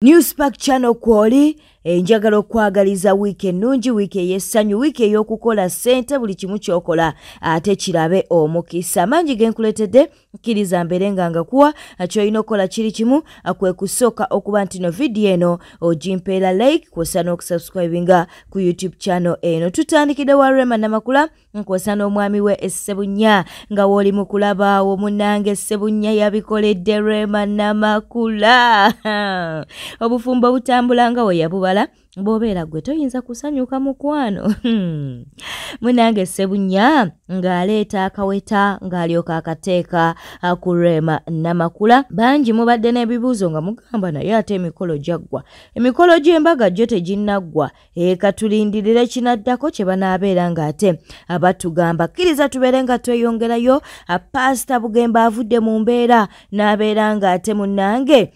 Newspack channel kwoli njagala okwagaliza wiiki ennungi, wiiki ey'essanyu, wiiki ey'okukola ssente, buli kimu ky'okola ate kirabe omukisa. Mangi genkuletedde kkiriza mbeere nga ngakuwa ky'olina okukola kiri kimu kwe kusooka okuba nti no vidiyo eno ogimpeera like kw'ossa n'okusubscribinga ku YouTube channel eno. Tutandikidde wa Rema Namakula kw'ossa n'omwami we Ssebunya nga w'oli mu kulabaawo munnange Ssebunya yabikoledde Rema Namakula. Obufumbo butambula nga we yabubala bw'obeera gwe toyinza kusanyuka mukwano. Munnange Ssebunya ng'aleeta akaweta ng'alyoka akateeka ku Rema Namakula. Bangi mubadde n'ebibuuzo nga mugamba naye ate emikolo gyaggwa. Emikolo gy'embaga gyo teginnaggwa. Katulindirire kinaddako kye banaabeera ng'ate abatugamba. Kkiriza tubeere nga tweyongerayo. Pastor Bugembe avudde mu mbeera n'abeera ng'ate munnange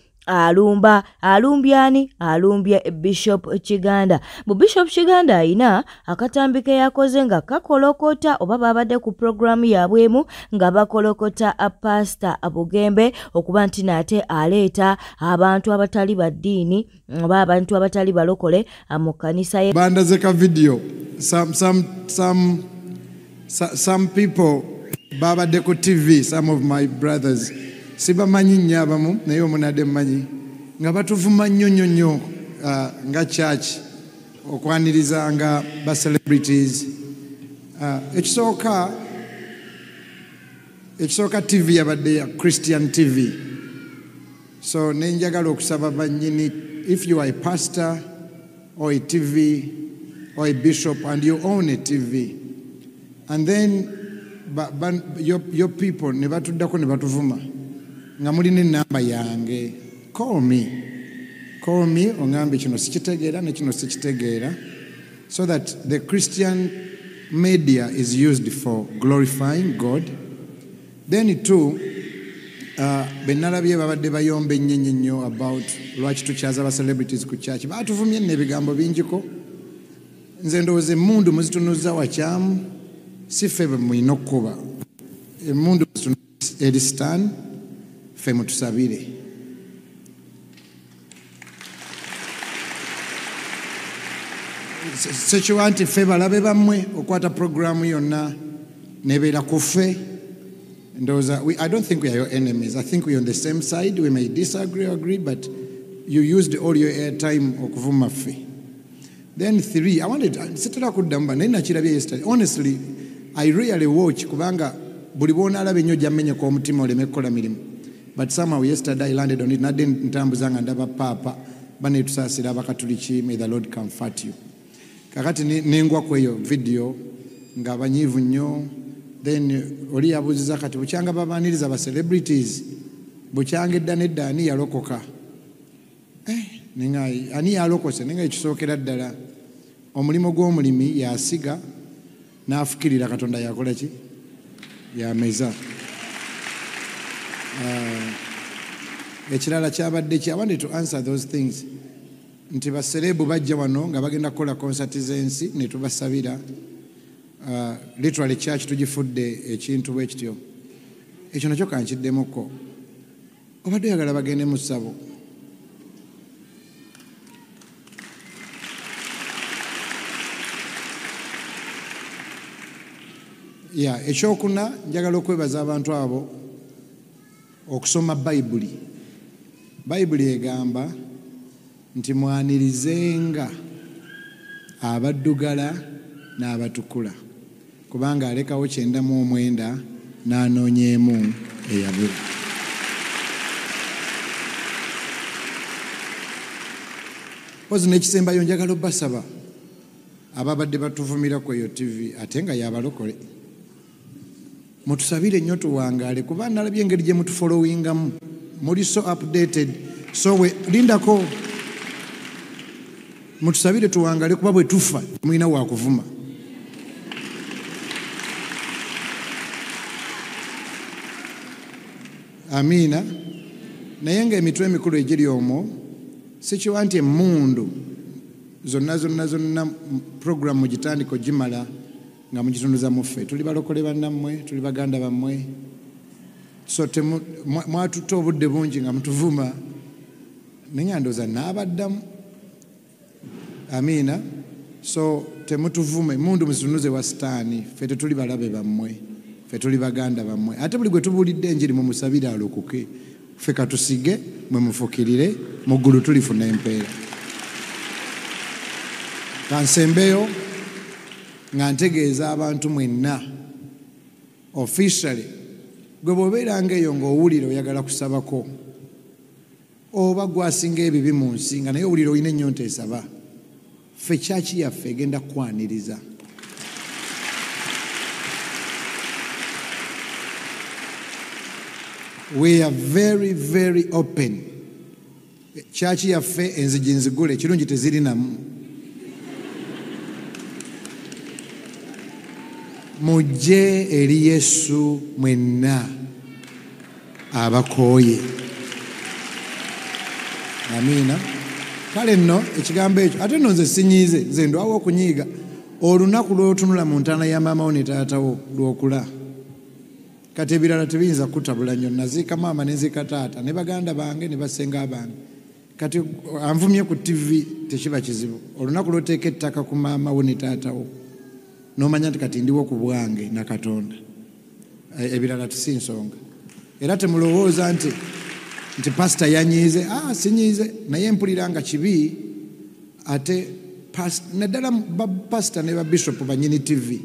alumbyani alumbye Bishop Kiganda. Bu Bishop Kiganda ayina akatambi ke yakoze nga kakolokota oba babadde ku programu yabwemu nga bakolokota Pastor Bugembe okuba nti nate aleeta abantu abatali baddiini oba abantu abatali balokole mu kanisa ye. Bandazeka video some people babadde ku TV, some of my brothers sibamanyi nnyo abamu naye omunadde mmanyi nga batuvuma nnyo nga church okwaniriza nga ba celebrities. Ekisooka TV yabadde ya Christian TV. So nenjagala okusaba bannyini, if you are a pastor or a TV or a bishop and you own a TV and then your people ne batuddako ne batuvuma nga mulina ennamba yange, call me ongambe kino sikitegeera ne kino sikitegeera, so that the Christian media is used for glorifying God. Then too, benalabye babadde bayombe nnyo about lwaki tukyaza ba celebrities ku church. Batuvumye n'ebigambo bingiko. Nze ndowooza emmundu muzitunuza wakyamu, si ffe bwe mulina okkuba. Emmundu eristan ffe mutusabire. Sekiwa nti ffe balabe bammwe okwata programu yonna nebeera ku ffe. Ndowooza, I don't think we are your enemies. I think we are on the same side. We may disagree or agree, but you used all your airtime okuvuma ffe. Then 3, I wanted sitera kudamba naye nakirabye yesterday. Honestly, I really watch kubanga buli bw'onaalaba ennyo gyammenyeko omutima oleme kukola mirimu. But somehow yesterday I landed on it. Nadde ntambuza nga ndaba Papa banetusaasira abakatuliki. May the Lord comfort you. Kakati nengwa ku eyo video nga banyiivu nnyo. Then oli yabuuziza kati bukyanga babaaniriza ba celebrities, bukyanga edda nedda ani yalokoka? Ani yalokose? Nenga ekisookera ddala omulimo gw'omulimi yasiga n'afukirira Katonda yakola ki? Yameza. Ekirala kyabadde ki? I wanted to answer those things. Nti baserebu bajja wano nga bagenda kukola concert z'ensi ne tubasabira. Literally church tugifudde ekintu bwe kityo. Ekyo nakyo kankiddemuko. Obadde oyagala bagende mu ssabo. Ekyokuna njagala okwebaza abantu abo okusoma Bayibuli. Bayibuli egamba nti mwanirizenga abaddugala n'abatukula, kubanga alekawo 99 n'anoonyeemu eyabula. Pozi n'ekisembayo njagala obbasaba ababadde batuvumira ku eyo TV ate nga yabalokole, mutusabire nnyo tuwangaale kuba nalabye engeri gye mutufollowingamu, muli so updated. So we lindako mutusabire tuwangaale kuba bwe tufa mulina wakuvuma. Amiina. Naye nga emitwe emikulu egiri omwo sikiwa nti emmundu zonna programu mugitandika ogimala nga mugitunuza mu ffe. Tuli balokole bannammwe, tuli baganda bammwe. So mwatutta obudde bungi nga mutuvuma nenyandoza n'abaddamu. Amina. So temutuvume mundu musunuze wa sitaani, ffe tetuli balabe bammwe, ffe tuli baganda bammwe. Ate buli gwe tubuulidde enjiri mumusabire alokoke, ffe katusige mwe mufukirire mu ggulu tulifuna empeera. Kansembeyo nga ntegeeza abantu mwenna officially gwe bw'obeeranga eyo ng'owulira oyagala kusabako oba gwasinga ebibi mu nsi nga naye owulira olina ennyonta esaba, ffe kyaki yaffe egenda kukwaniriza. We are very, very open. Kyaki yaffe enzigi nzigule, ekirungi tezirinamu. Mujje eri Yesu mwenna abakooye. Amina. Kale nno ekigambo ekyo ate nno nze sinyiize, nze ndwawo okunyiiga olunaku lw'otunula mu ntaana ya maama wo ne taatawo lw'okula. Kati ebirala tebiyinza kutabula nnyo. Naziika maama ne nziika taata ne baganda bange ne basenga bange. Kati anvumye ku TV tekiba kizibu. Olunaku lw'oteeka ettaka ku maama wo ne taatawo n'omanya nti kati ndiwo ku bwange na Katonda. Ebirala tisi nsonga. Era temulowooza nti pastor yanyiize. Sinyiize, naye mpulira nga kibi ate naddala pastor ne bishop banyini TV.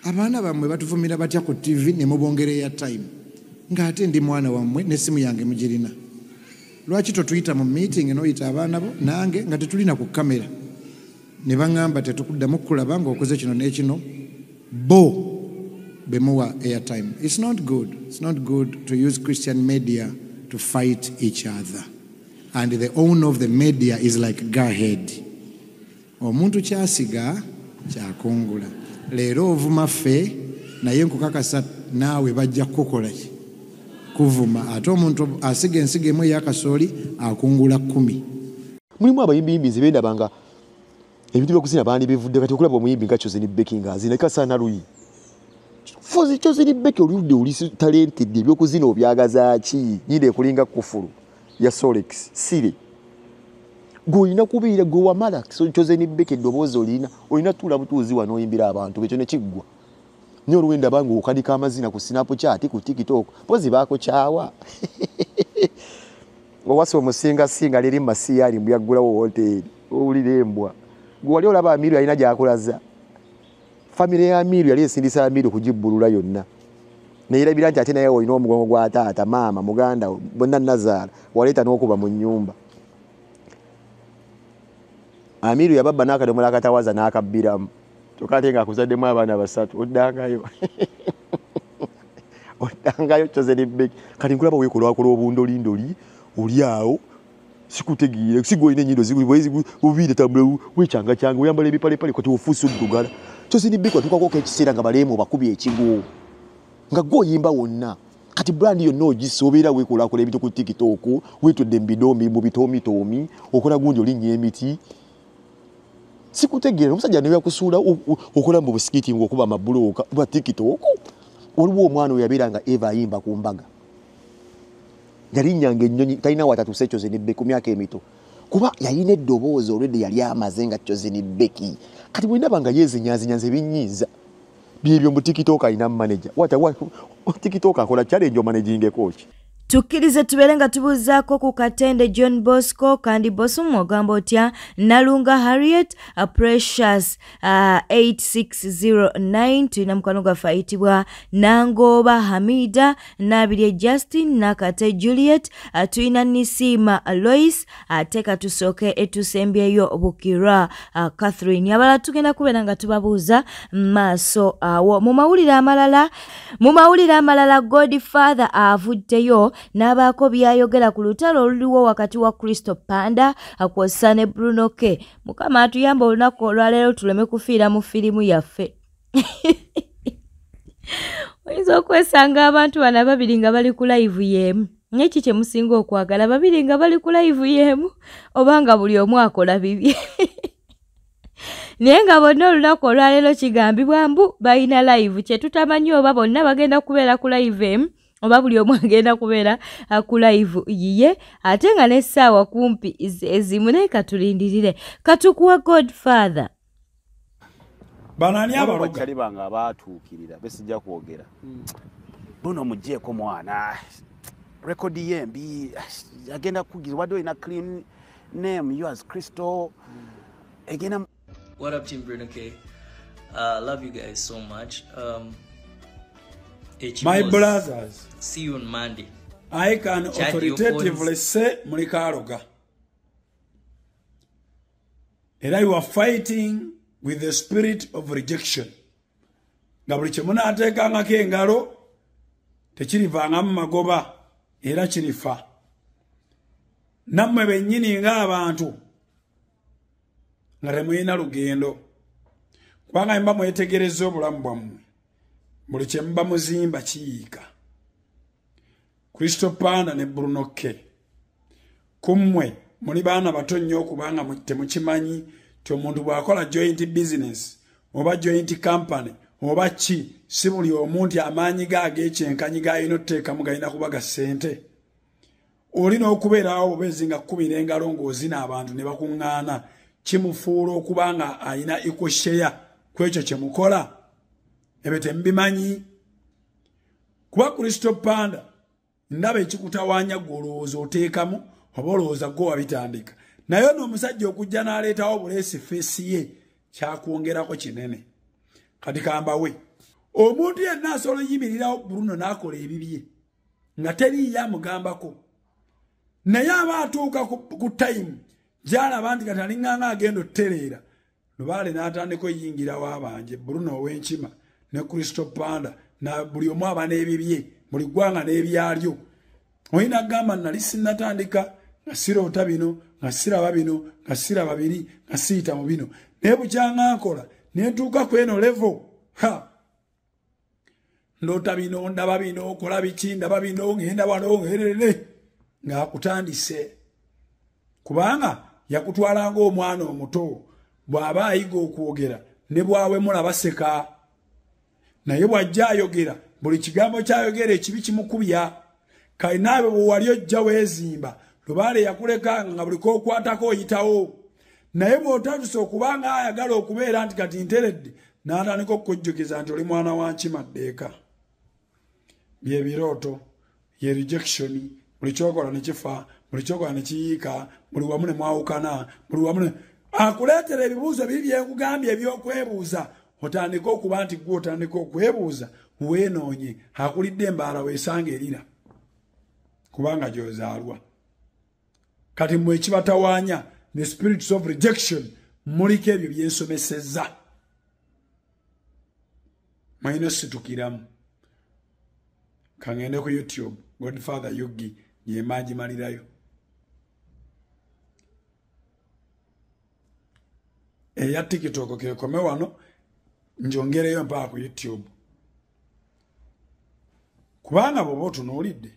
Abaana bammwe batuvumira batya ku TV ne mubongera airtime nga ate ndi mwana wammwe n'essimu yange mugirina. Lwaki totuyita mu meeting n'oyita abaana bo nange nga tetulina ku kamera ne baŋŋamba tetukuddamu kulaba ng'okoze kino n'ekino bo bemuwa airtime. It's not good. It's not good to use Christian media to fight each other. And the owner of the media is like Go-Ahead. Omuntu kyasiga kyakungula. Leero ovuma ffe naye nkukakasa naawe bajja kukola ki? Kuvuma. Ate omuntu asiga ensigo emu ey'akasooli akungula 10. Mulimu abayimbi zebendabanga ebintu by'okuzina bandi bivudde kati okulaba omuyimbi nga Chosen Becky ng'azina Kasana Luyi. Fozi Chosen Becky oludde oli talented ebyokuzina obyagaza ki? Nyine kulinga kufuru ya Solex Siri. Goyina kubiira gwe wamala Chosen Becky eddoboozi olina tuula butuuzi wano oyimbira abantu ekyo ne kiggwa. Nyo olwenda bangu okadika amazina ku Snapchat ku TikTok pozi baako kyawa. Owasi omusinga singa liri masiyali mbuyaggulawo hotel owulira embwa. Gwe wali olaba Amiru alina gyakulaza. Family ya Amiru yali esindisa Amiru kugibbulula yonna. Neerabira nti ate naye olina omugongo gwa taata maama muganda bonna Nazaala waleeta n'okuba mu nnyumba. Amiru yababba n'akadomola akatawaza n'akabbiramu. Tokate nga akuzaddemu abaana 3 oddangayo. Oddangayo Chosen Becky. Kati nkulaba weekolwakola obundolindoli oli awo sikutegeera sigoyina ennyindo zibubire tambula weekyanga kyanga oyambala ebipalepale kati ofuusa oddugala. Chosen Becky watukako ekiseera nga baleemu bakubi ekigo nga gwoyimba wonna. Kati brand yonna ogisobeera weekolwakola ebintu ku TikTok weetudde mbidombi mu bitomitomi okola gundi olinnya emiti. Sikutegeera omusajja ne yakusuula okola mu busikiti ng'okuba amabulooka bwa TikTok. Waliwo omwana oyo yabeeranga Eva ayimba ku mbaga. Yalinnyanga ennyonyi talina watatuse Chosen Becky ku myaka emito. Kuba yalina eddoboozi olwedde yali amaze nga Chosen Becky. Kati bwendaba nga yeezinyazinyanze binyiiza. Byebyo mu TikTok alina manager. TikTok akola challenge omanagingeko ki? Tukkirize tubeere nga tubuuzaako ku Katende John Bosco kandi Bosumu ogamba otya Nalunga Harriet Precious 8609 tulina mukwano gwaffe ayitibwa Nangoba Hamida Nabirye Justin Nakate Juliet tulina Nisima Lois ate katusooke etusembyeyo Bukira Catherine. Abala tugenda kubeera nga tubabuuza maaso awo. Mu mawulire amalala Godfather avuddeyo n'abaako byayogera ku lutalo oluliwo wakati wa Kristo Panda akw'ossa ne Bruno K. Mukama atuyamba olunaku olwaleero tuleme kufiira mu firimu yaffe. Oyinza okwesanga abantu bana babiri nga bali ku live y'emu. N'eki kye musinga okwagala babiri nga bali ku live y'emu oba nga buli omu akola bibye. Naye nga bonna olunaku olwaleero kigambibwa mbu balina live kye tutamanyi oba bonna bagenda kubeera ku live emu oba buli omu agenda kubeera ku live yiye ate nga n'essaawa kumpi ezimu naye katulindirire katukuwa Godfather banani abaloga bakali banga abatuukirira besijja kwogera buno mugyeko mwana record yembi agenda kugira wadde olina clean name you as Crystal agenda. What up, Team Bruno K? Love you guys so much. My brothers, see you on Monday. I can authoritatively say Mulikaloga. And you are fighting with the spirit of rejection. Gabriche muna ateka ngake ngalo tekirivanga mu magoba era kirifa. Nammwe bennyini ng'abantu nga temulina lugendo kubanga mba mwetegereza obulamu bwammwe buli kye muba muzimba kiyiika. Crystal Panda ne Bruno K kummwe muli baana bato nnyo okubanga temukimanyi ti omuntu bw'akola joint business oba joint company oba ki si buli omuntu amaanyi ge ag'ekyenkanyi g'alina otuteekamu galina kuba ga ssente. Olina okubeerawo obubezi nga kkubira engalo ng'ozina abantu ne bakuŋŋaana kimufuula okuba nga alina equal share ku ekyo kye mukola. Ebyo temubimanyi. Kuba Crystal Panda ndaba ekikutawaanya gw'olowooza oteekamu oba olowooza gwe wabitandika. Naye n'omusajja okujja n'aleetawo obuleesi feesi ye kyakwongerako kinene. Kati kambawe omuntu yenna asobola oyimirirawo Bruno n'akola ebibye nga teriiyo amugambako. Naye aba atuuka ku time gy'alaba nti kati alinganga agenda otereera Lubaale n'atandika oyingirawo abanje Bruno ow'enkima ne Crystal Panda na buli omu aba n'ebibye buli ggwanga n'ebyalyo. Oyina gamba nali sinnatandika nga siroota bino nga siraba bino nga siraba biri nga siyita mu bino naye bukyanga nkola netuuka ku eno level ndoota bino ndaba bino kola biki ndaba bino ngenda wano ngerere ng'akutandise kubanga yakutwalanga omwana omuto bw'aba ayiga okwogera ne bwawe mulaba seka naye bw'ajja ayogera buli kigambo kyayogera ekibi kimukubya. Kale naawe bwe wali ojja weezimba Lubaale yakulekanga nga buli kookwatako oyitawo naye bw'otandise okubanga ayagala okubeera nti kati nteredde n'atandika okukujjukiza nti oli mwana wa nkima ddeeka. Bye birooto ye rejection buli kyokola ne kifa buli kyokola ne kiyiika buli wamu ne mwawukana buli wamu ne akuleetera ebibuuzo biri byekugambye ebyokwebuuza otandika okuba nti gwe otandika okwebuuza weenoonye akulidde embaala weesanga erira kubanga gy'ozaalwa. Kati mmwe ekibatawaanya ne spirits of rejection muliko ebyo byensomesezza mwayina situkiramu. Kangende ku YouTube Godfather Yugi yemanji malirayo. Eya TikTok kekome wano njongereyo mpaka ku YouTube kubanga bwoba otunuulidde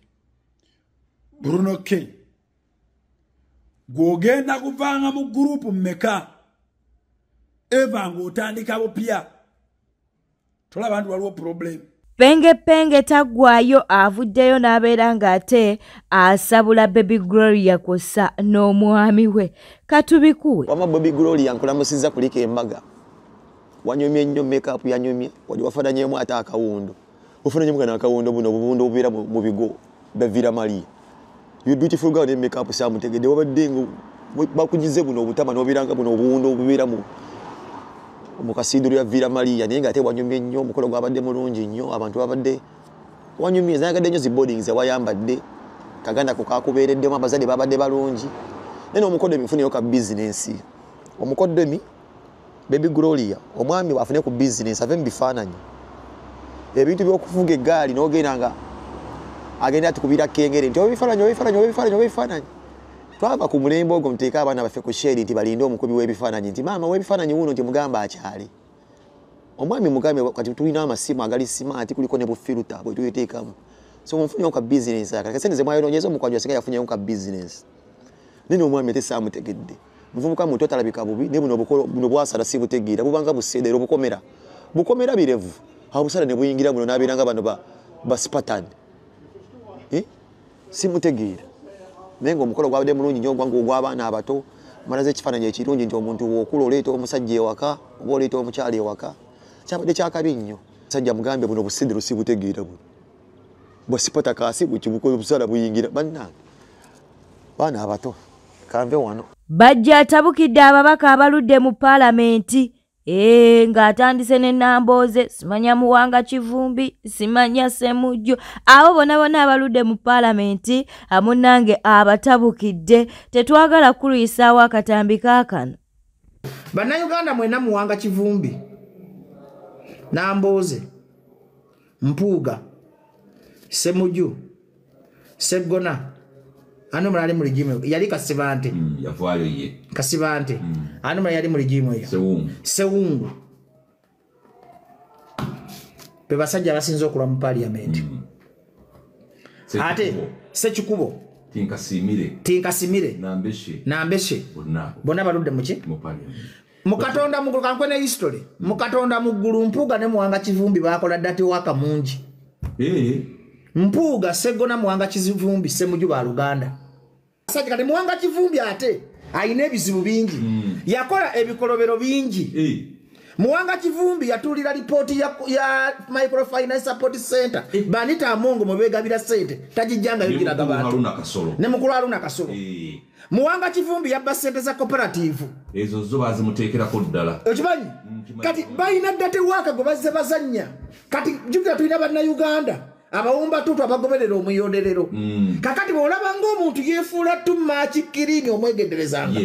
Bruno K gwogenda kuvanga mu gurupu mmeka eva ng'otandika bupya tolaba nti waliwo problem. Penge taggwayo avuddeyo n'abeera ng'ate asabula Baby Gloria kw'ossa n'omwami we katubikuwe. Wama Baby Gloria nkulamusizza kuliko embaga wanyomye nnyo makeup yanyomye wali wafaananyemu ate akawundo ofaananyemu kana akawundo buno obuwundo obubeera mu bigo bevira Maria. You beautiful girl ne makeup samutegedde wabadde ngo bakugize buno obutama n'obiranga buno obuwundo obubeera mu kasidiro ya Vira Maria naye ng'ate wanyumye nnyo omukolo gwabadde mulungi nnyo abantu babadde wanyumye zayagadde nnyo zi boardings wayambadde kaganda ko kakubeereddemu abazadde babadde balungi naye omukodde mifuneyo ka business omukodde mi Baby Gloria omwami afune ku business ave mbifaananyi ebintu by'okuvuga eggaali n'ogenda nga agenda tukubira kengere nti obifaananyi twava ku mulembe ogwo muteeka abaana baffe ku sheri nti balinde omukubi w'ebifaananyi nti maama w'ebifaananyi wuno nti mugamba akyali omwami mugambe kati tulina amasimu agali simaati kuliko ne bufiruta bwe tuyiteekamu so omufunyewo ka bizinesi akati sente ze mwayolonyeza omukwajja asinga yafunyewo ka bizinesi nene omwami ate saamutegedde muvubuka muntu atalabika bubi ne buno bwasala si butegeera bubanga buseedera bukomera birevu awo busala ne buyingira buno n'abeeranga bano ba Spartan simutegeera mengo omukolo gwabadde mulungi nnyo gwangu ogw'abaana abato malaze ekifaananyi ekirungi nti omuntu w'okula oleeta omusajja ewaka oba oleeta omukyala ewaka kyabadde kyakabi nnyo musajja mugambye buno busidiro sibutegeera buno bwasipota kaasi bwekibukola obusala buyingira bannange baana abato kanve wano bajja atabukidde ababaka abaludde mu paalamenti ng'atandise ne Nambooze simanya Muwanga Kivumbi simanya Ssemujju abo bonna abaludde mu paalamenti amunange abatabukidde tetwagala kuluyisaawo akatambi kaakano Bannayuganda mwena Muwanga Kivumbi Nambooze Mpuuga Ssemujju Sseggona ano mali mu ligimu yali Kasibante yavaayo ye Kasibante ano mali yali mu ligimu ya Sewungu be basajja basinze okulwa mu parliament ate Sekikubo Tinkasimire Nambeshe bonna baludde muki mu Katonda mu kankwe ne history mu Katonda mu ggulu Mpuuga ne Muwanga Kivumbi bakola dati waka mungi Mpuuga Sseggona Muwanga Kivumbi Ssemujju ba Luganda asajja kati Muwanga Kivumbi ate ayina ebizibu bingi yakola ebikolobero bingi Muwanga Kivumbi yatulira ripoti ya Microfinance Support Center Banita Amongo mubegabira sente tajijjanga yogiraga bantu ne mukulu Haruna Kasolo Muwanga Kivumbi yabba sente za cooperative ezo zo bazimuteekerako ddala okimanyi kati bayina date waka go bazze bazanya kati jukira tulina bannayuganda abawumba tutu abagoberera omuyonderero kakati bwolaba ng'omuntu yeefuula tumaki kirini omwegenderezanga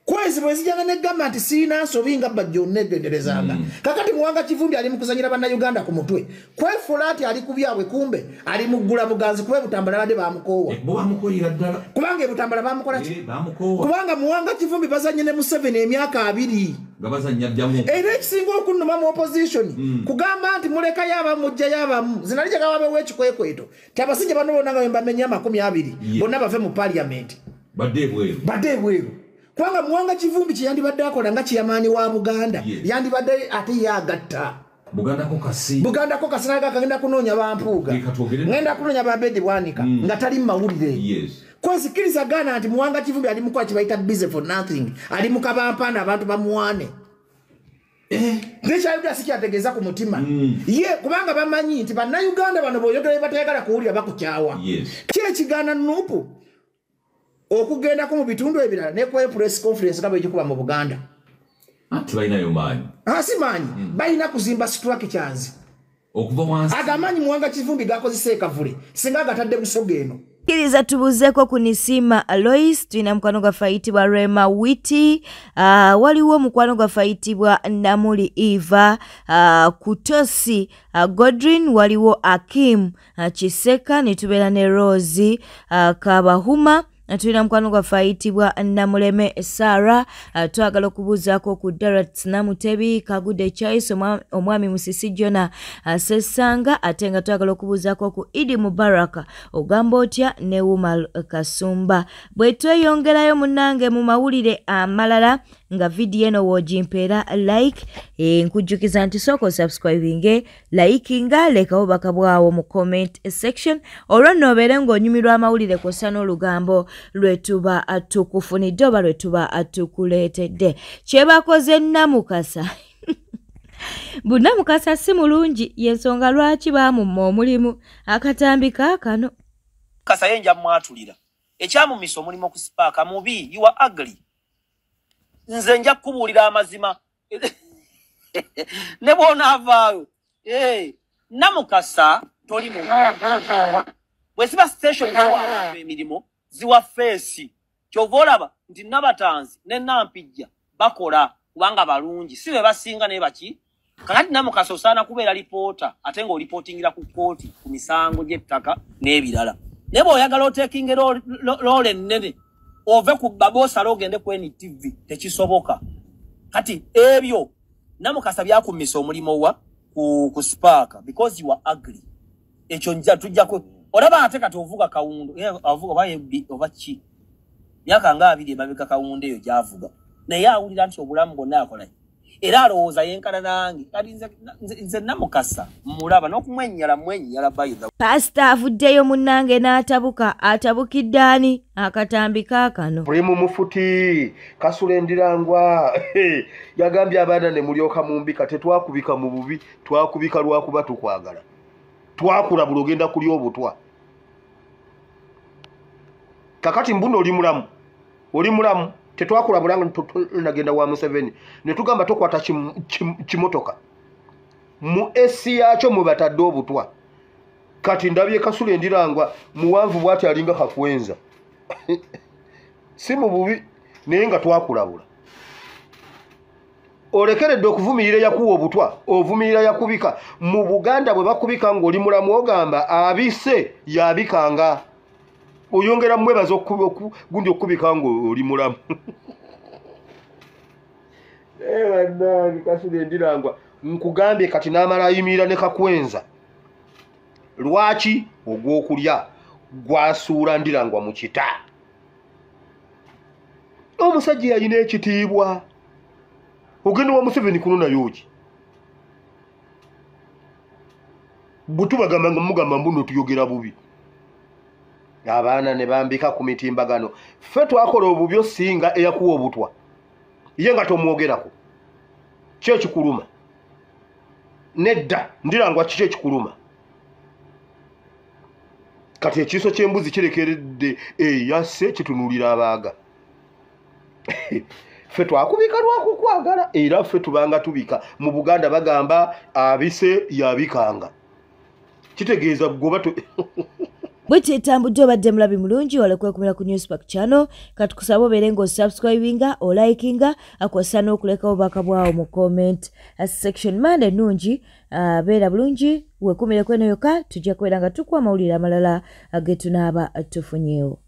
kwezi bwezijanga ne gavumenti siina nsobi nga bajja onnegenderezanga kakati Muwanga Kivumbi ali mu kuzanyira bannayuganda ku mutwe kwefuula ati ali ku byabwe kumbe ali mu ggula buganzi kuba Butambala badde bamukoowa kubanga Butambala bamukola ki kubanga Muwanga Kivumbi bazanye ne Museveni emyaka 2 era ekisinga okunnuma mu opposition kugamba nti muleka yaba mujja yaba zinalija gawabe w'ekikwekweto tabasijja bano bonna nga bamenya 20 bonna bave mu parliament badde bweru kubanga Muwanga Kivumbi kyeyandibadde akola nga kiyamaani wa Buganda yandibadde ate yagatta Bugandako kasi naga kagenda kunoonya Bampuuga ngenda kunoonya Babedi Bwanika nga tali mawulire kwezikiriza gana nti Muwanga Kivumbi ali mukola kibayita busy for nothing ali mukabampana abantu bamuwane nekyayogera sikyategeeza ku mutima ye kubanga bamanyi nti bannayuganda bano boyogera batayagala kuwulira bakukyawa kyekigaana nupu okugendako mu bitundu ebirala ne kwa press conference nga bwegikuba mu Buganda ati balinayo maanyi simanyi balina kuzimba structures okuva wansi agamanyi Muwanga Kivumbi gakozesa ekavule singa gatadde busoga eno kiriza tubuzeeko ku Nisima Alois tulina mukwano gwaffe ayitibwa Rema Witi waliwo mukwano gwaffe ayitibwa Namuli Eva Kutosi Godrin waliwo Akim Kiseka nitubeera ne Rosie Kabahuma tulina mukwano gwaffe ayitibwa Namuleme Sara twagala okubuuzaako ku Darat Namutebi Kagude Chais omwami Musisi Jona Sesanga ate nga twagala okubuuzaako ku Idi Mubaraka ogamba otya ne Wumal Kasumba bwe tweyongerayo munnange mu mawulire amalala nga video eno woogimpeera like nkujjukiza nti sooka subscribing likinga lekawo bakabwawo mu comment section olwo noobeere ng'onyumirwa amawulire kw'ossa n'olugambo lwetuba atukufunidde oba lwetuba atukuleetedde kyebakoze Namukasa Bunamukasa si mulungi yensonga lwaki baamumma omulimu akatambi kaakano Kasa yenja mwatulira ekyamumisa omulimu okusipaaka mubi you are ugly nze nja kubuulira amazima ne bw'onaavaayo Namukasa toli mu bwe siba station emirimu ziwa feesi kyova olaba nti Nabatanzi ne Nampijja bakola kubanga balungi si be basinga naye baki kakati Namukasa osaana kubeera lipoota ate ng'olipotingira ku kooti ku misango gy'ettaka n'ebirala naye bw'oyagala oteekinge loole ennene ove ku baboosala ogende ku NTV tekisoboka kati ebyo Namukasa byakumisa omulimu wa ku Spark because you are ugly ekyo nja tujjako olaba ate kati ovuga kawundo avuga oba ki myaka nga 2 emabega kawundo eyo gy'avuga naye awulira nti obulamu bwonna akola era alowooza yenkana nange kati nze namukasa mulaba n'okumwennyala bayitha. Pasita avuddeyo munnange n'atabuka atabukidde ani akatambi kaakano. Primu Mufuti Kasule Ndirangwa yagambye abaana ne mulyoka mumbika tetwakubika mu bubi twakubika lwakuba tukwagala twakula bulogenda kuli obutwa kakati mbuno oli mulamu tetwakula bulanga nagenda wa Museveni ne tugamba tokwata kimotoka mu esi yakyo mu batadde obutwa kati ndabye Kasule Ndirangwa muwanvu bwati alinga kakwenza si mu bubi naye nga twakulabula olekeredde okuvumirira yakuwa obutwa ovumirira yakubika mu Buganda bwe bakubika ng'oli mulamu ogamba abise yabikanga oyongera mwebaza gundi okubika ng'oli mulamu bannange Kasule Ndirangwa nkugambye kati n'amala ayimirira ne kakwenza lwaki ogw'okulya gwasuula Ndirangwa mu kita omusajja yalina ekitiibwa ogenda wa Museveni kunona yoki butubagamba nga mugamba mbuno tuyogera bubi abaana ne bambika ku mitimbagano ffe twakola obubi osinga eyakuwa obutwa ye nga tomwogerako kyo kikuluma nedda Ndirangwa kiki ekikuluma kati ekiso ky'embuzi kirekeredde eyase kitunulira abaaga ffe twakubika lwakukwagala era ffe tubanga tubika mu Buganda bagamba abise yabikanga kitegeeza goba bwete etambudde obadde mulabi mulungi walekwekumira ku Newspark channel kati kusaba obeere ng'osubscribinga olikinga akwasa n'okuleka obubaka bwawo mu comment section. Manda ennungi beera bulungi weekumireko eno yokka tujja kubeera nga tukuwa amawulire amalala ge tunaaba tufunyeewo.